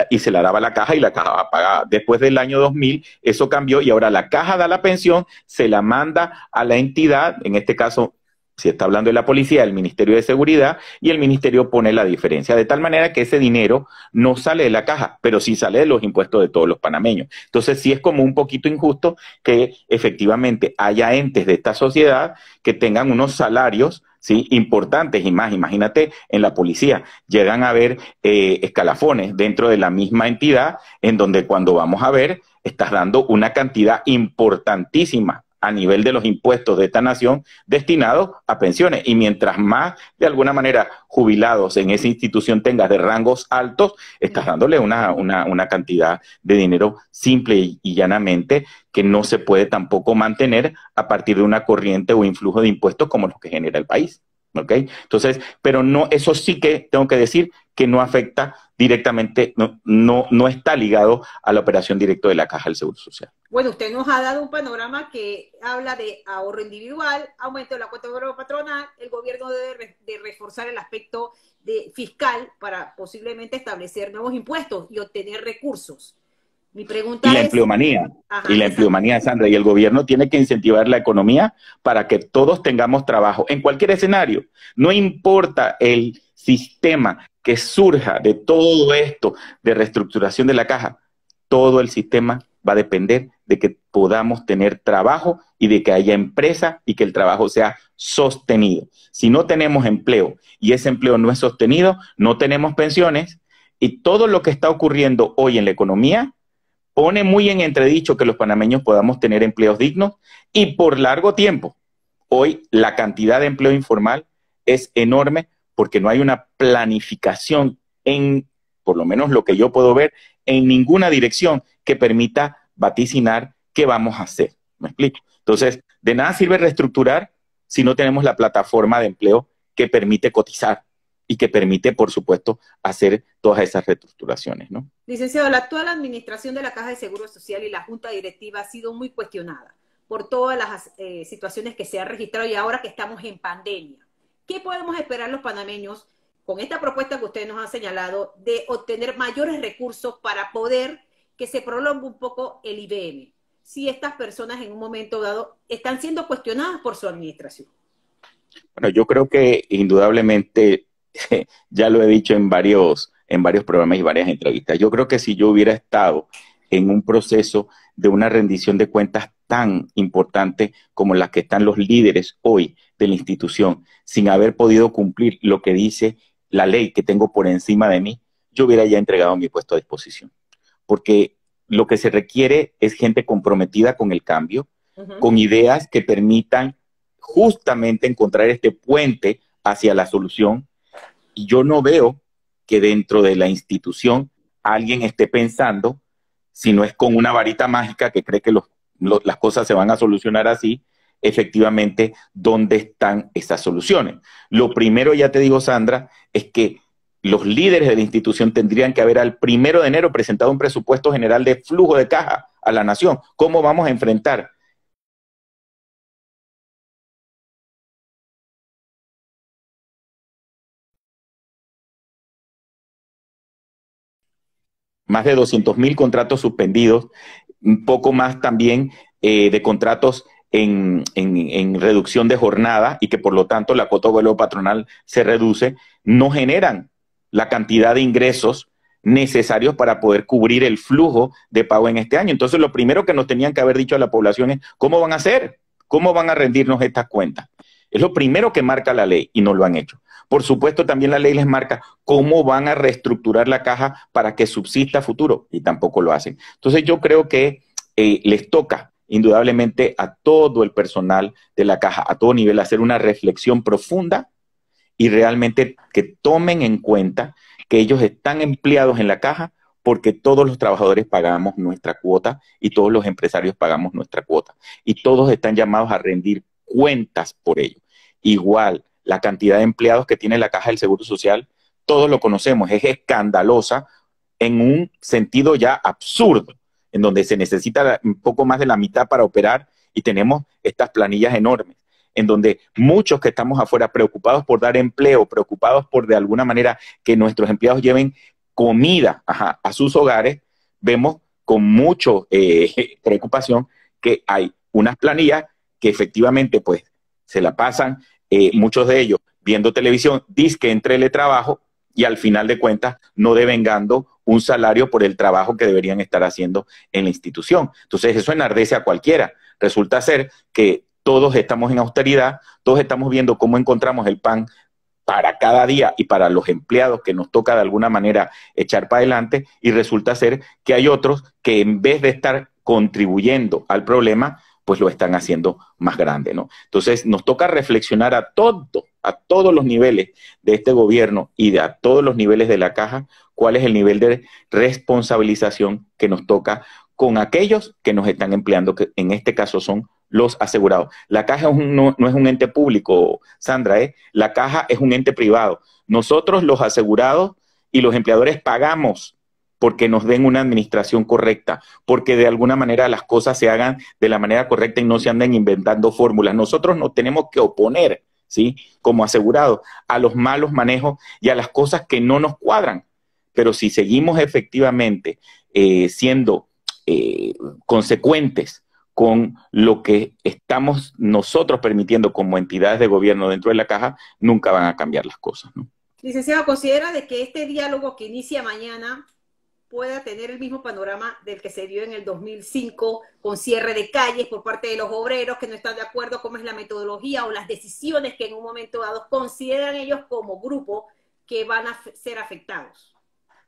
y se la daba a la Caja y la Caja pagaba. Después del año 2000 eso cambió y ahora la Caja da la pensión, se la manda a la entidad, en este caso, si está hablando de la policía, el Ministerio de Seguridad, y el ministerio pone la diferencia, de tal manera que ese dinero no sale de la Caja, pero sí sale de los impuestos de todos los panameños. Entonces sí es como un poquito injusto que efectivamente haya entes de esta sociedad que tengan unos salarios, ¿sí?, importantes, y más, imagínate, en la policía llegan a haber escalafones dentro de la misma entidad, en donde cuando vamos a ver, estás dando una cantidad importantísima a nivel de los impuestos de esta nación destinados a pensiones. Y mientras más, de alguna manera, jubilados en esa institución tengas de rangos altos, estás dándole una cantidad de dinero simple y llanamente que no se puede tampoco mantener a partir de una corriente o influjo de impuestos como los que genera el país. ¿Ok? Entonces, pero no, eso sí que tengo que decir que no afecta directamente, no está ligado a la operación directa de la Caja del Seguro Social. Bueno, usted nos ha dado un panorama que habla de ahorro individual, aumento de la cuota de ahorro patronal, el gobierno debe de reforzar el aspecto fiscal para posiblemente establecer nuevos impuestos y obtener recursos. Mi pregunta es... Y la empleomanía, Ajá, y la empleomanía, Sandra, y el gobierno tiene que incentivar la economía para que todos tengamos trabajo en cualquier escenario. No importa el sistema que surja de todo esto de reestructuración de la Caja, todo el sistema va a depender de que podamos tener trabajo y de que haya empresa y que el trabajo sea sostenido. Si no tenemos empleo y ese empleo no es sostenido, no tenemos pensiones, y todo lo que está ocurriendo hoy en la economía pone muy en entredicho que los panameños podamos tener empleos dignos y por largo tiempo. Hoy la cantidad de empleo informal es enorme porque no hay una planificación en, por lo menos lo que yo puedo ver, en ninguna dirección que permita vaticinar qué vamos a hacer. ¿Me explico? Entonces, de nada sirve reestructurar si no tenemos la plataforma de empleo que permite cotizar y que permite, por supuesto, hacer todas esas reestructuraciones, ¿no? Licenciado, la actual administración de la Caja de Seguro Social y la Junta Directiva ha sido muy cuestionada por todas las situaciones que se han registrado y ahora que estamos en pandemia. ¿Qué podemos esperar los panameños con esta propuesta que usted nos ha señalado de obtener mayores recursos para poder que se prolongue un poco el IBM? Si estas personas en un momento dado están siendo cuestionadas por su administración. Bueno, yo creo que indudablemente, ya lo he dicho en varios programas y varias entrevistas, yo creo que si yo hubiera estado en un proceso de una rendición de cuentas tan importante como las que están los líderes hoy de la institución, sin haber podido cumplir lo que dice la ley que tengo por encima de mí, yo hubiera ya entregado mi puesto a disposición. Porque lo que se requiere es gente comprometida con el cambio, con ideas que permitan justamente encontrar este puente hacia la solución. Y yo no veo que dentro de la institución alguien esté pensando, si no es con una varita mágica que cree que las cosas se van a solucionar así, efectivamente, ¿dónde están esas soluciones? Lo primero, ya te digo, Sandra, es que los líderes de la institución tendrían que haber al 1 de enero presentado un presupuesto general de flujo de caja a la nación. ¿Cómo vamos a enfrentar más de 200.000 contratos suspendidos, un poco más también de contratos en reducción de jornada y que por lo tanto la cuota de vuelo patronal se reduce, no generan la cantidad de ingresos necesarios para poder cubrir el flujo de pago en este año? Entonces, lo primero que nos tenían que haber dicho a la población es, ¿cómo van a hacer? ¿Cómo van a rendirnos estas cuentas? Es lo primero que marca la ley y no lo han hecho. Por supuesto, también la ley les marca cómo van a reestructurar la caja para que subsista a futuro y tampoco lo hacen. Entonces, yo creo que les toca indudablemente a todo el personal de la caja, a todo nivel, hacer una reflexión profunda y realmente que tomen en cuenta que ellos están empleados en la caja porque todos los trabajadores pagamos nuestra cuota y todos los empresarios pagamos nuestra cuota y todos están llamados a rendir cuentas por ello. Igual, la cantidad de empleados que tiene la Caja del Seguro Social, todos lo conocemos, es escandalosa en un sentido ya absurdo, en donde se necesita un poco más de la mitad para operar y tenemos estas planillas enormes, en donde muchos que estamos afuera preocupados por dar empleo, preocupados por de alguna manera que nuestros empleados lleven comida a sus hogares, vemos con mucha preocupación que hay unas planillas que efectivamente pues se la pasan muchos de ellos viendo televisión, dizque en teletrabajo y al final de cuentas no devengando un salario por el trabajo que deberían estar haciendo en la institución. Entonces eso enardece a cualquiera. Resulta ser que todos estamos en austeridad, todos estamos viendo cómo encontramos el pan para cada día y para los empleados que nos toca de alguna manera echar para adelante, y resulta ser que hay otros que en vez de estar contribuyendo al problema, pues lo están haciendo más grande, ¿no? Entonces nos toca reflexionar a todos los niveles de este gobierno y a todos los niveles de la caja, cuál es el nivel de responsabilización que nos toca con aquellos que nos están empleando, que en este caso son los asegurados. La caja no es un ente público, Sandra, la caja es un ente privado. Nosotros, los asegurados y los empleadores, pagamos porque nos den una administración correcta, porque de alguna manera las cosas se hagan de la manera correcta y no se anden inventando fórmulas. Nosotros nos tenemos que oponer, ¿sí?, como asegurados, a los malos manejos y a las cosas que no nos cuadran. Pero si seguimos efectivamente siendo consecuentes con lo que estamos nosotros permitiendo como entidades de gobierno dentro de la caja, nunca van a cambiar las cosas, ¿no? Licenciado, ¿considera de que este diálogo que inicia mañana pueda tener el mismo panorama del que se dio en el 2005, con cierre de calles por parte de los obreros que no están de acuerdo cómo es la metodología o las decisiones que en un momento dado consideran ellos como grupo que van a ser afectados?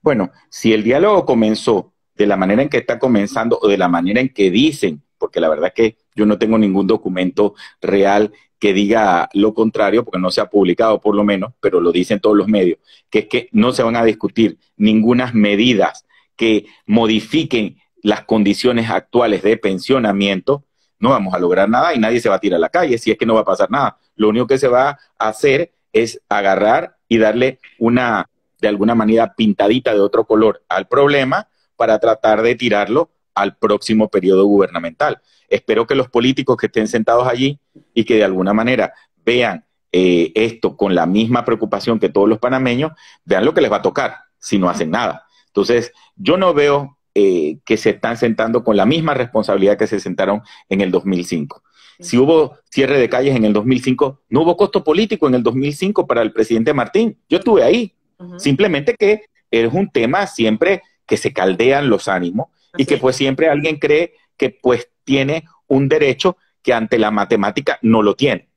Bueno, si el diálogo comenzó de la manera en que está comenzando o de la manera en que dicen, porque la verdad es que yo no tengo ningún documento real que diga lo contrario, porque no se ha publicado por lo menos, pero lo dicen todos los medios, que es que no se van a discutir ninguna medidas que modifiquen las condiciones actuales de pensionamiento, no vamos a lograr nada y nadie se va a tirar a la calle, si es que no va a pasar nada. Lo único que se va a hacer es agarrar y darle una, de alguna manera, pintadita de otro color al problema para tratar de tirarlo al próximo periodo gubernamental. Espero que los políticos que estén sentados allí y que de alguna manera vean esto con la misma preocupación que todos los panameños, vean lo que les va a tocar si no hacen nada. Entonces, yo no veo que se están sentando con la misma responsabilidad que se sentaron en el 2005. Si hubo cierre de calles en el 2005, no hubo costo político en el 2005 para el presidente Martín. Yo estuve ahí. Simplemente que es un tema siempre que se caldean los ánimos y que pues siempre alguien cree que pues tiene un derecho que ante la matemática no lo tiene,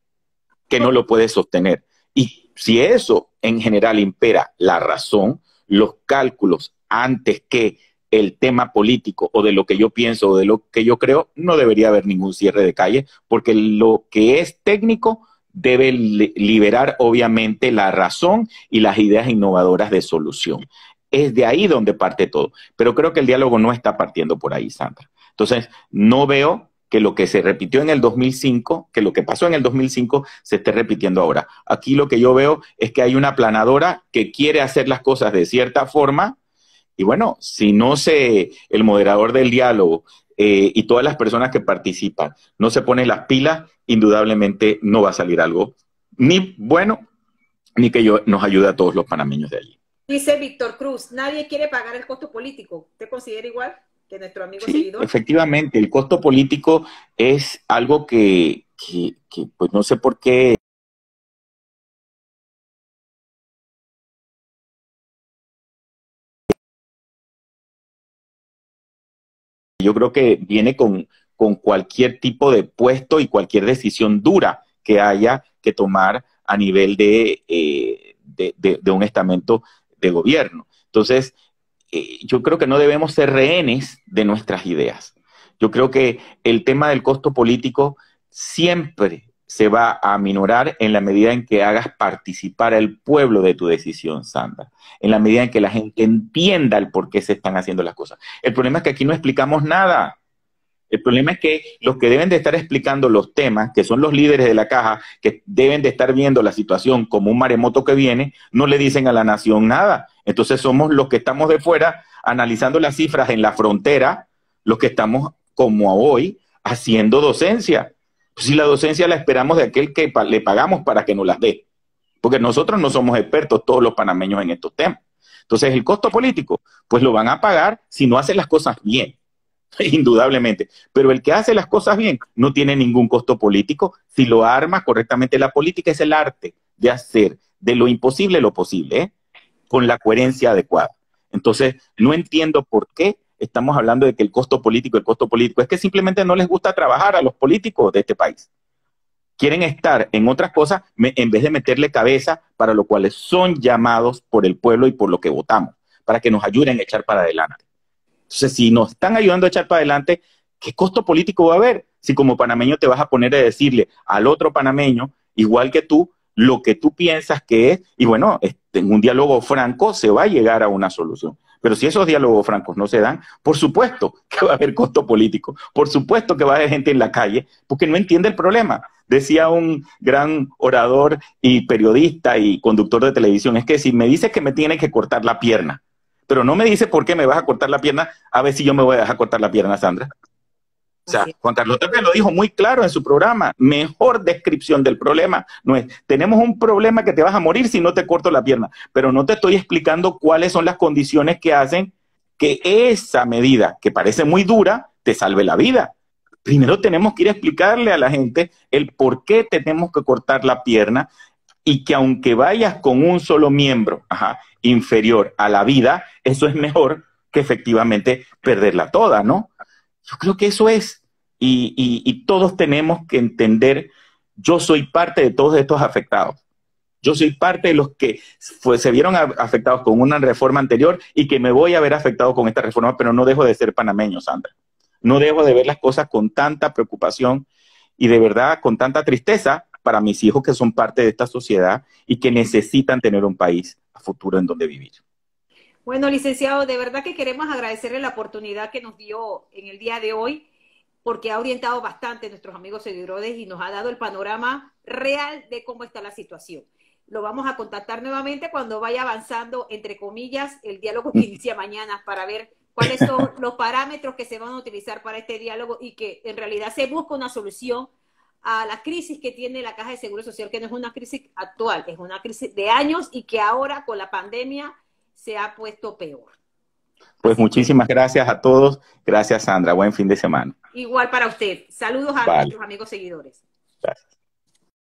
que no lo puede sostener. Y si eso en general impera la razón, los cálculos antes que el tema político o de lo que yo pienso o de lo que yo creo, no debería haber ningún cierre de calle, porque lo que es técnico debe liberar obviamente la razón y las ideas innovadoras de solución. Es de ahí donde parte todo. Pero creo que el diálogo no está partiendo por ahí, Sandra. Entonces, no veo que lo que se repitió en el 2005, que lo que pasó en el 2005 se esté repitiendo ahora. Aquí lo que yo veo es que hay una planadora que quiere hacer las cosas de cierta forma y bueno, si no se, el moderador del diálogo y todas las personas que participan no se ponen las pilas, indudablemente no va a salir algo ni bueno, ni que nos ayude a todos los panameños de allí. Dice Víctor Cruz, nadie quiere pagar el costo político. ¿Usted considera igual que nuestro amigo Sí, seguidor? efectivamente, el costo político es algo que pues no sé por qué. Yo creo que viene con cualquier tipo de puesto y cualquier decisión dura que haya que tomar a nivel de un estamento de gobierno. Entonces, yo creo que no debemos ser rehenes de nuestras ideas. Yo creo que el tema del costo político siempre se va a aminorar en la medida en que hagas participar al pueblo de tu decisión, Sandra, en la medida en que la gente entienda el por qué se están haciendo las cosas. El problema es que aquí no explicamos nada. El problema es que los que deben de estar explicando los temas, que son los líderes de la caja, que deben de estar viendo la situación como un maremoto que viene, no le dicen a la nación nada. Entonces somos los que estamos de fuera analizando las cifras en la frontera, los que estamos como hoy haciendo docencia. Si la docencia la esperamos de aquel que le pagamos para que nos las dé, porque nosotros no somos expertos todos los panameños en estos temas. Entonces el costo político, pues lo van a pagar si no hacen las cosas bien. Indudablemente, pero el que hace las cosas bien no tiene ningún costo político si lo arma correctamente. La política es el arte de hacer de lo imposible lo posible, ¿eh? Con la coherencia adecuada. Entonces, no entiendo por qué estamos hablando de que el costo político, es que simplemente no les gusta trabajar a los políticos de este país. Quieren estar en otras cosas en vez de meterle cabeza para lo cual son llamados por el pueblo y por lo que votamos, para que nos ayuden a echar para adelante. Entonces, si nos están ayudando a echar para adelante, ¿qué costo político va a haber? Si como panameño te vas a poner a decirle al otro panameño, igual que tú, lo que tú piensas que es, y bueno, en un diálogo franco se va a llegar a una solución. Pero si esos diálogos francos no se dan, por supuesto que va a haber costo político, por supuesto que va a haber gente en la calle, porque no entiende el problema. Decía un gran orador y periodista y conductor de televisión, es que si me dices que me tiene que cortar la pierna, pero no me dice por qué me vas a cortar la pierna, a ver si yo me voy a dejar cortar la pierna, Sandra. O sea, Juan Carlos Tapia lo dijo muy claro en su programa. Mejor descripción del problema no es, tenemos un problema que te vas a morir si no te corto la pierna, pero no te estoy explicando cuáles son las condiciones que hacen que esa medida, que parece muy dura, te salve la vida. Primero tenemos que ir a explicarle a la gente el por qué tenemos que cortar la pierna y que aunque vayas con un solo miembro inferior a la vida, eso es mejor que efectivamente perderla toda, ¿no? Yo creo que eso es, y todos tenemos que entender, yo soy parte de todos estos afectados. Yo soy parte de los que se vieron afectados con una reforma anterior y que me voy a ver afectado con esta reforma, pero no dejo de ser panameño, Sandra. No dejo de ver las cosas con tanta preocupación y de verdad con tanta tristeza para mis hijos que son parte de esta sociedad y que necesitan tener un país a futuro en donde vivir. Bueno, licenciado, de verdad que queremos agradecerle la oportunidad que nos dio en el día de hoy, porque ha orientado bastante a nuestros amigos seguidores y nos ha dado el panorama real de cómo está la situación. Lo vamos a contactar nuevamente cuando vaya avanzando, entre comillas, el diálogo que inicia mañana para ver cuáles son los parámetros que se van a utilizar para este diálogo y que en realidad se busca una solución a la crisis que tiene la Caja de Seguro Social, que no es una crisis actual, es una crisis de años y que ahora con la pandemia se ha puesto peor. Pues muchísimas gracias a todos. Gracias, Sandra. Buen fin de semana. Igual para usted. Saludos a nuestros amigos seguidores. Gracias.